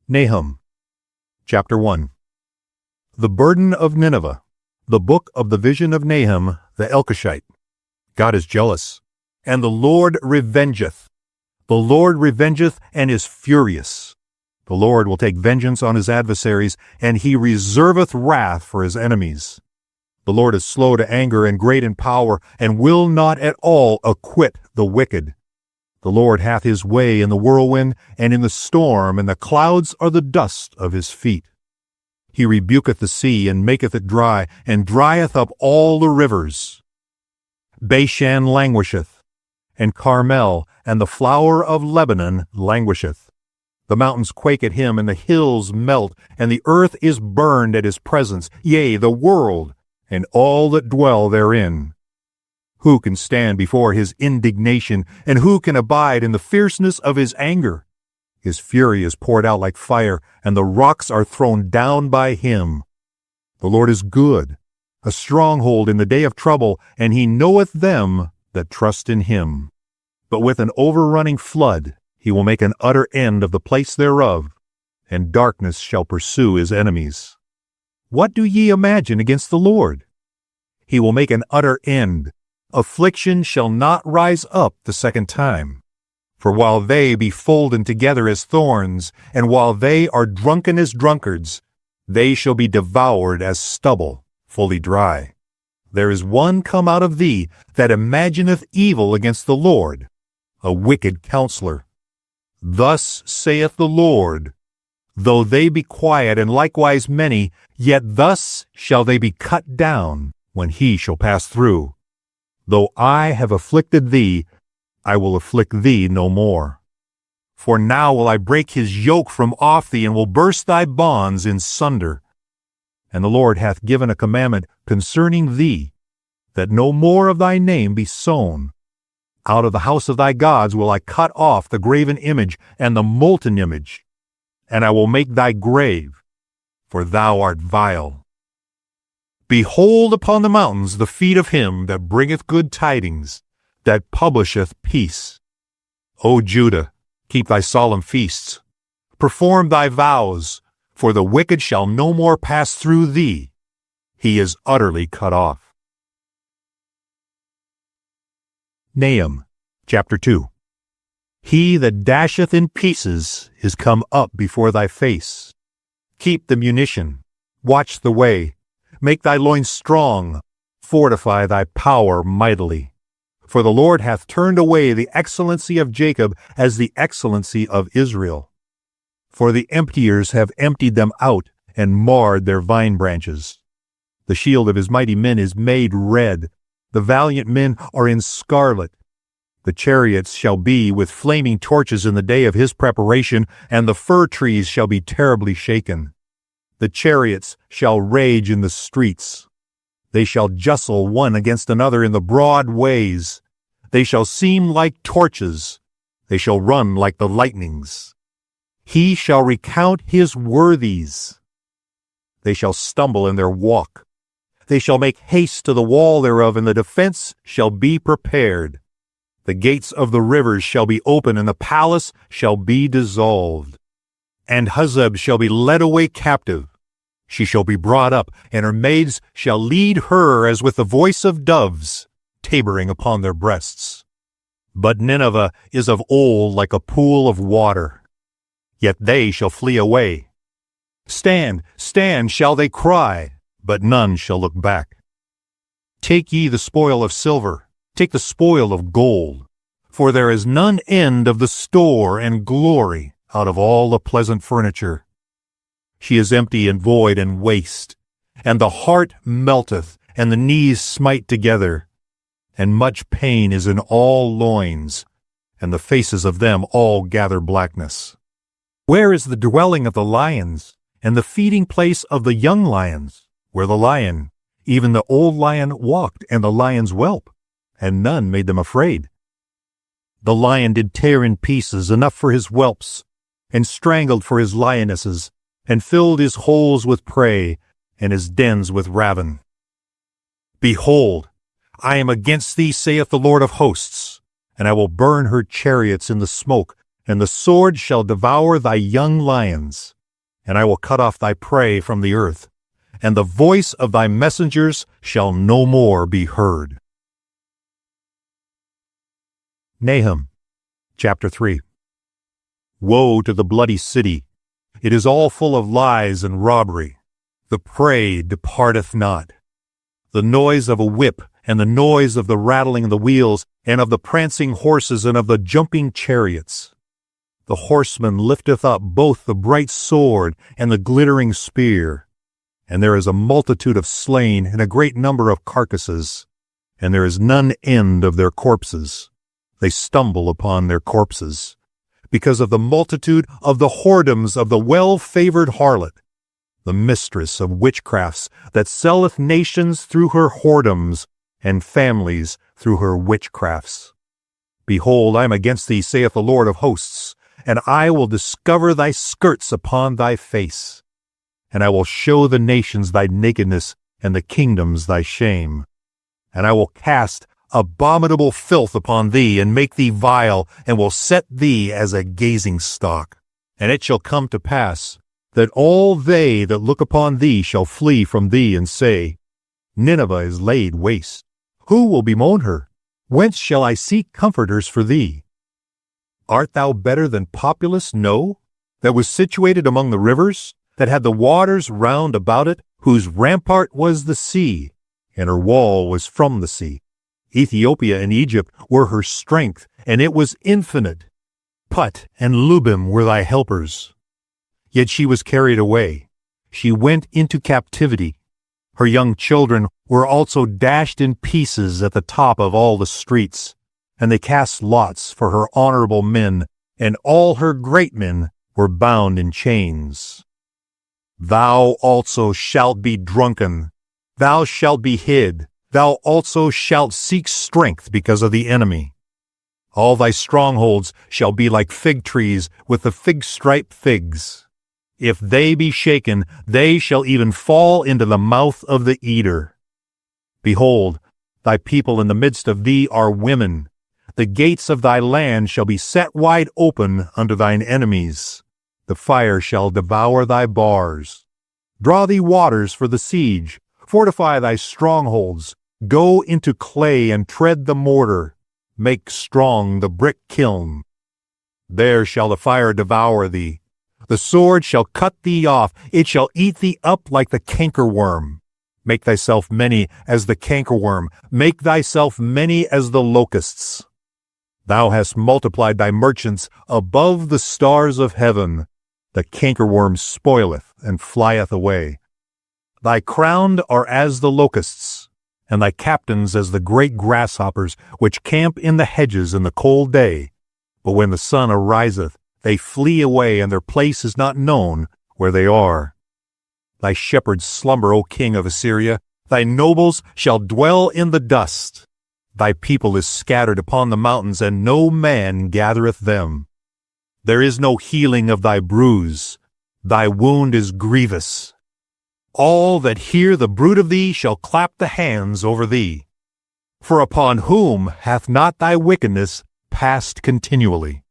Nahum, chapter 1. The burden of Nineveh, the book of the vision of Nahum the Elkoshite. God is jealous, and the Lord revengeth. The Lord revengeth and is furious. The Lord will take vengeance on his adversaries, and he reserveth wrath for his enemies. The Lord is slow to anger and great in power, and will not at all acquit the wicked. The Lord hath his way in the whirlwind and in the storm, and the clouds are the dust of his feet. He rebuketh the sea, and maketh it dry, and drieth up all the rivers. Bashan languisheth, and Carmel and the flower of Lebanon languisheth. The mountains quake at him, and the hills melt, and the earth is burned at his presence, yea, the world, and all that dwell therein. Who can stand before his indignation, and who can abide in the fierceness of his anger? His fury is poured out like fire, and the rocks are thrown down by him. The Lord is good, a stronghold in the day of trouble, and he knoweth them that trust in him. But with an overrunning flood he will make an utter end of the place thereof, and darkness shall pursue his enemies. What do ye imagine against the Lord? He will make an utter end. Affliction shall not rise up the second time. For while they be folden together as thorns, and while they are drunken as drunkards, they shall be devoured as stubble, fully dry. There is one come out of thee that imagineth evil against the Lord, a wicked counselor. Thus saith the Lord, though they be quiet and likewise many, yet thus shall they be cut down when he shall pass through. Though I have afflicted thee, I will afflict thee no more. For now will I break his yoke from off thee, and will burst thy bonds in sunder. And the Lord hath given a commandment concerning thee, that no more of thy name be sown. Out of the house of thy gods will I cut off the graven image and the molten image, and I will make thy grave, for thou art vile. Behold upon the mountains the feet of him that bringeth good tidings, that publisheth peace. O Judah, keep thy solemn feasts. Perform thy vows, for the wicked shall no more pass through thee. He is utterly cut off. Nahum, chapter 2. He that dasheth in pieces is come up before thy face. Keep the munition, watch the way. Make thy loins strong, fortify thy power mightily. For the Lord hath turned away the excellency of Jacob as the excellency of Israel. For the emptiers have emptied them out and marred their vine branches. The shield of his mighty men is made red. The valiant men are in scarlet. The chariots shall be with flaming torches in the day of his preparation, and the fir trees shall be terribly shaken. The chariots shall rage in the streets. They shall justle one against another in the broad ways. They shall seem like torches. They shall run like the lightnings. He shall recount his worthies. They shall stumble in their walk. They shall make haste to the wall thereof, and the defense shall be prepared. The gates of the rivers shall be open, and the palace shall be dissolved. And Huzzab shall be led away captive. She shall be brought up, and her maids shall lead her as with the voice of doves, tabering upon their breasts. But Nineveh is of old like a pool of water. Yet they shall flee away. Stand, stand, shall they cry, but none shall look back. Take ye the spoil of silver, take the spoil of gold, for there is none end of the store and glory out of all the pleasant furniture. She is empty and void and waste, and the heart melteth, and the knees smite together, and much pain is in all loins, and the faces of them all gather blackness. Where is the dwelling of the lions, and the feeding place of the young lions, where the lion, even the old lion, walked, and the lions whelp, and none made them afraid? The lion did tear in pieces enough for his whelps, and strangled for his lionesses, and filled his holes with prey, and his dens with ravin. Behold, I am against thee, saith the Lord of hosts, and I will burn her chariots in the smoke, and the sword shall devour thy young lions. and I will cut off thy prey from the earth, and the voice of thy messengers shall no more be heard. Nahum, chapter 3. Woe to the bloody city! It is all full of lies and robbery. The prey departeth not. The noise of a whip, and the noise of the rattling of the wheels, and of the prancing horses, and of the jumping chariots. The horseman lifteth up both the bright sword and the glittering spear. And there is a multitude of slain, and a great number of carcasses, and there is none end of their corpses. They stumble upon their corpses, because of the multitude of the whoredoms of the well-favored harlot, the mistress of witchcrafts, that selleth nations through her whoredoms, and families through her witchcrafts. Behold, I am against thee, saith the Lord of hosts, and I will discover thy skirts upon thy face, and I will show the nations thy nakedness, and the kingdoms thy shame. And I will cast abominable filth upon thee, and make thee vile, and will set thee as a gazing stock. And it shall come to pass, that all they that look upon thee shall flee from thee, and say, Nineveh is laid waste. Who will bemoan her? Whence shall I seek comforters for thee? Art thou better than Populus, No, that was situated among the rivers, that had the waters round about it, whose rampart was the sea, and her wall was from the sea? Ethiopia and Egypt were her strength, and it was infinite. Put and Lubim were thy helpers. Yet she was carried away. She went into captivity. Her young children were also dashed in pieces at the top of all the streets, and they cast lots for her honorable men, and all her great men were bound in chains. Thou also shalt be drunken, thou shalt be hid, thou also shalt seek strength because of the enemy. All thy strongholds shall be like fig trees with the fig-stripe figs. If they be shaken, they shall even fall into the mouth of the eater. Behold, thy people in the midst of thee are women. The gates of thy land shall be set wide open unto thine enemies. The fire shall devour thy bars. Draw thee waters for the siege. Fortify thy strongholds. Go into clay and tread the mortar. Make strong the brick kiln. There shall the fire devour thee. The sword shall cut thee off. It shall eat thee up like the cankerworm. Make thyself many as the cankerworm. Make thyself many as the locusts. Thou hast multiplied thy merchants above the stars of heaven. The cankerworm spoileth and flieth away. Thy crowned are as the locusts, and thy captains as the great grasshoppers, which camp in the hedges in the cold day. But when the sun ariseth, they flee away, and their place is not known where they are. Thy shepherds slumber, O king of Assyria. Thy nobles shall dwell in the dust. Thy people is scattered upon the mountains, and no man gathereth them. There is no healing of thy bruise. Thy wound is grievous. All that hear the bruit of thee shall clap the hands over thee. For upon whom hath not thy wickedness passed continually?